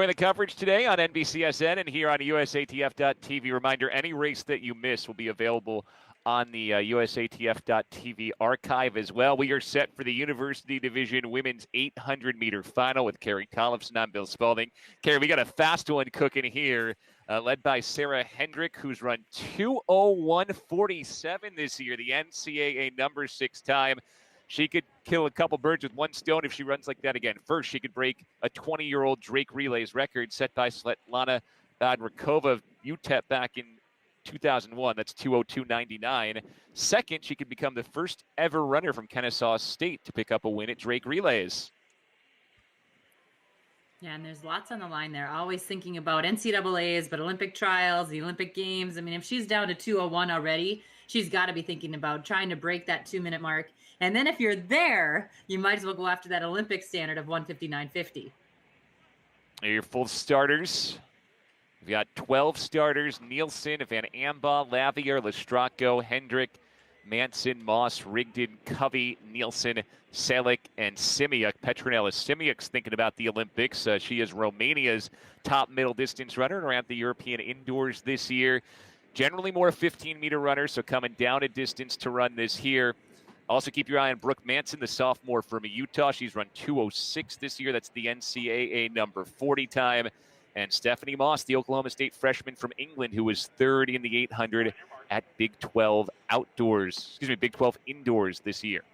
For the coverage today on NBCSN and here on USATF.tv. Reminder, any race that you miss will be available on the USATF.tv archive as well. We are set for the University Division Women's 800-meter final with Carrie Tollefson. I'm Bill Spalding. Carrie, we got a fast one cooking here, led by Sarah Hendrick, who's run 2:01:47 this year, the NCAA number 6 time. She could kill a couple birds with one stone if she runs like that again. First, she could break a 20-year-old Drake Relays record set by Svetlana Badrakova of UTEP back in 2001. That's 2:02:99. Second, she could become the first ever runner from Kennesaw State to pick up a win at Drake Relays. Yeah, and there's lots on the line there. Always thinking about NCAAs, but Olympic trials, the Olympic Games. I mean, if she's down to 2:01 already, she's got to be thinking about trying to break that 2-minute mark. And then if you're there, you might as well go after that Olympic standard of 1:59:50. Your full starters. We've got 12 starters: Nielsen, Van Ambaugh, Lavier, Lestracco, Hendrick, Manson, Moss, Rigdon, Covey, Nielsen, Selick, and Simiuk. Petronella Simiuk's thinking about the Olympics. She is Romania's top middle distance runner and around the European indoors this year. Generally more 15-meter runner, so coming down a distance to run this year. Also keep your eye on Brooke Manson, the sophomore from Utah. She's run 2:06 this year. That's the NCAA number 40 time. And Stephanie Moss, the Oklahoma State freshman from England, who was third in the 800 at Big 12 Big 12 indoors this year.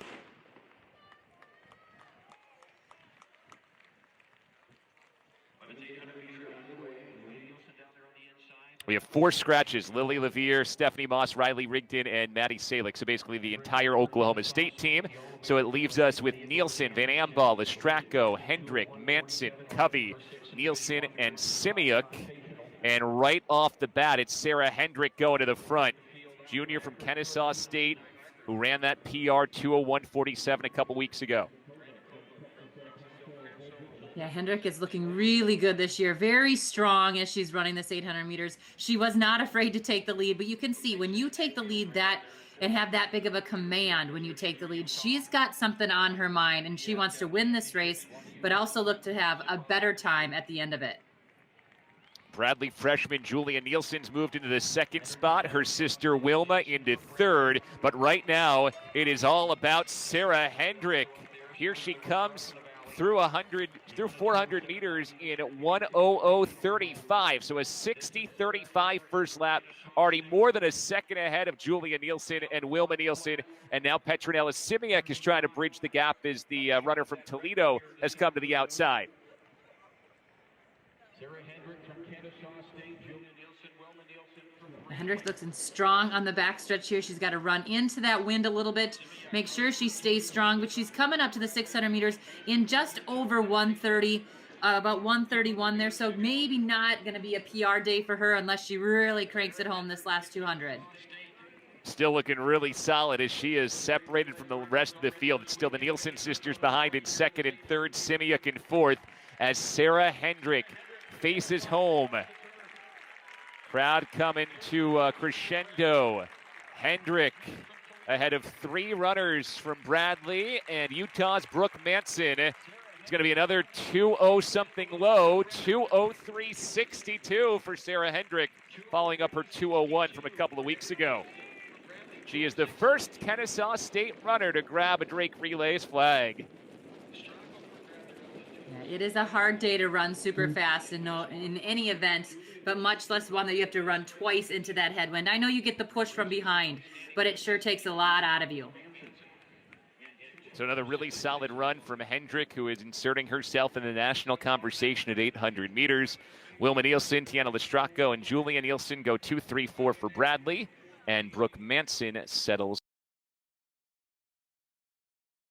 We have 4 scratches: Lily Lavier, Stephanie Moss, Riley Rigdon, and Maddie Salick. So basically the entire Oklahoma State team. So it leaves us with Nielsen, Van Ambaugh, Lestracco, Hendrick, Manson, Covey, Nielsen, and Simiuk. And right off the bat, it's Sarah Hendrick going to the front. Junior from Kennesaw State, who ran that PR 2:01:47 a couple weeks ago. Yeah, Hendrick is looking really good this year. Very strong as she's running this 800 meters. She was not afraid to take the lead, but you can see when you take the lead and have that big of a command when you take the lead, she's got something on her mind, and she wants to win this race, but also look to have a better time at the end of it. Bradley freshman Julia Nielsen's moved into the 2nd spot. Her sister Wilma into 3rd. But right now, it is all about Sarah Hendrick. Here she comes through 400 meters in 1:00:35. So a 60:35 first lap, already more than a second ahead of Julia Nielsen and Wilma Nielsen. And now Petronella Simiuk is trying to bridge the gap as the runner from Toledo has come to the outside. Sarah Hendrick from Kennesaw State, Julia Nielsen, Wilma Nielsen from Hendrick looking strong on the backstretch here. She's got to run into that wind a little bit, make sure she stays strong, but she's coming up to the 600 meters in just over 1:30, about 1:31 there, so maybe not going to be a PR day for her unless she really cranks it home this last 200. Still looking really solid as she is separated from the rest of the field. It's still the Nielsen sisters behind in 2nd and 3rd, Simiuk in 4th, as Sarah Hendrick faces home. Crowd coming to crescendo. Hendrick ahead of 3 runners from Bradley and Utah's Brooke Manson. It's going to be another 2:0 something low, 2:03:62 for Sarah Hendrick, following up her 2:01 from a couple of weeks ago. She is the first Kennesaw State runner to grab a Drake Relays flag. Yeah, it is a hard day to run super fast in any event, but much less one that you have to run twice into that headwind. I know you get the push from behind, but it sure takes a lot out of you. So another really solid run from Hendrick, who is inserting herself in the national conversation at 800 meters. Wilma Nielsen, Tiana Lestracco, and Julia Nielsen go 2:34 for Bradley, and Brooke Manson settles